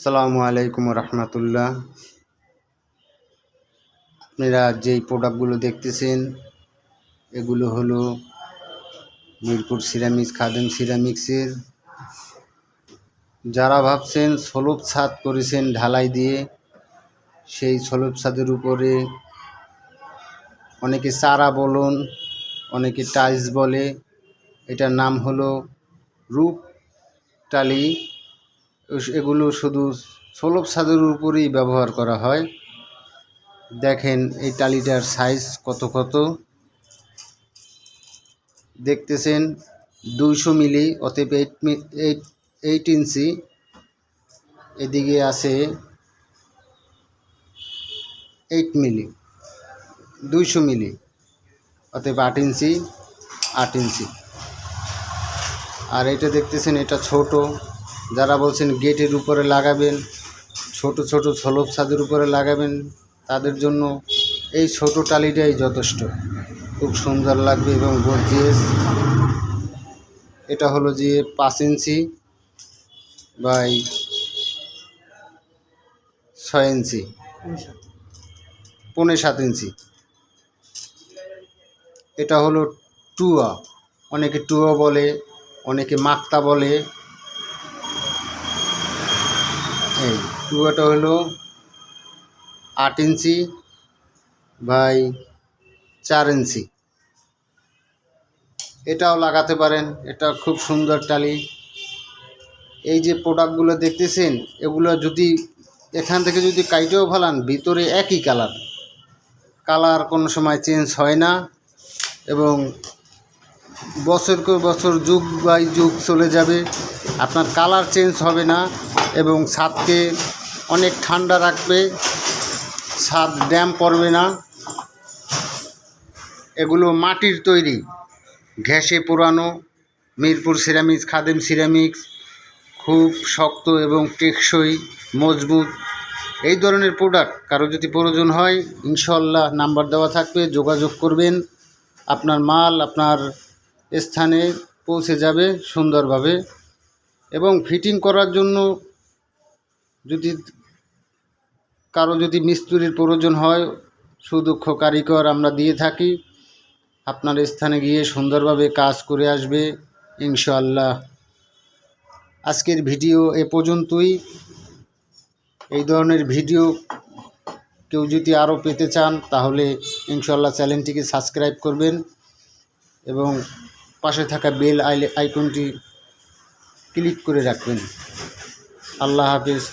আসসালামু আলাইকুম রহমতুল্লাহ। আপনারা যেই প্রোডাক্টগুলো দেখতেছেন এগুলো হলো মিরপুর সিরামিক্স খাদেম সিরামিক্সের। যারা ভাবছেন স্লপ ছাদ করেছেন ঢালাই দিয়ে, সেই স্লপ ছাদের উপরে অনেকে চারা বলুন, অনেকে টাইলস বলে, এটার নাম হলো রূপ টালি। এগুলো শুধু স্লপ ছাদের উপরেই ব্যবহার করা হয়। দেখেন এই টালিটার সাইজ কত দেখতেছেন, 200 মিলি, অতএব 8 ইঞ্চি। এদিকে আছে 8 মিলি, 200 মিলি, অতএব 8 ইঞ্চি। আর এটা দেখতেছেন, এটা ছোট। যারা বলছেন গেটের উপরে লাগাবেন, ছোট স্লপ ছাদের উপরে লাগাবেন, তাদের জন্য এই ছোট টালিটাই যথেষ্ট, খুব সুন্দর লাগবে এবং গর্জিয়াস। এটা হলো যে 5 ইঞ্চি বাই 6 ইঞ্চি, 7.5 ইঞ্চি। এটা হলো টুয়া, অনেকে টুয়া বলে, অনেকে মাক্তা বলে। এই টুয়াটা হলো 8 ইঞ্চি বাই 4 ইঞ্চি। এটাও লাগাতে পারেন, এটা খুব সুন্দর টালি। এই যে প্রোডাক্টগুলো দেখতেছেন, এগুলো যদি এখান থেকে যদি কাইটেও ফেলান, ভিতরে একই কালার কোনো সময় চেঞ্জ হয় না এবং বছরকে বছর যুগ বাই যুগ চলে যাবে, আপনার কালার চেঞ্জ হবে না এবং ছাদকে অনেক ঠান্ডা রাখবে, ছাদ ড্যাম পড়বে না। এগুলো মাটির তৈরি, ঘ্যাসে পোড়ানো। মিরপুর সিরামিক্স খাদেম সিরামিক্স খুব শক্ত এবং টেকসই, মজবুত। এই ধরনের প্রোডাক্ট কারো যদি প্রয়োজন হয়, ইনশাআল্লাহ নাম্বার দেওয়া থাকবে, যোগাযোগ করবেন। আপনার মাল আপনার স্থানে পৌঁছে যাবে সুন্দরভাবে। এবং ফিটিং করার জন্য যদি কারো যদি মিস্ত্রির প্রয়োজন হয়, সুদক্ষ কারিগর আমরা দিয়ে থাকি। আপনার স্থানে গিয়ে সুন্দরভাবে কাজ করে আসবে ইনশাআল্লাহ। আজকের ভিডিও এ পর্যন্তই। এই ধরনের ভিডিও কেউ যদি আরও পেতে চান, তাহলে ইনশাআল্লাহ চ্যানেলটিকে সাবস্ক্রাইব করবেন এবং পাশে থাকা বেল আইকনটি ক্লিক করে রাখবেন। আল্লাহ হাফেজ।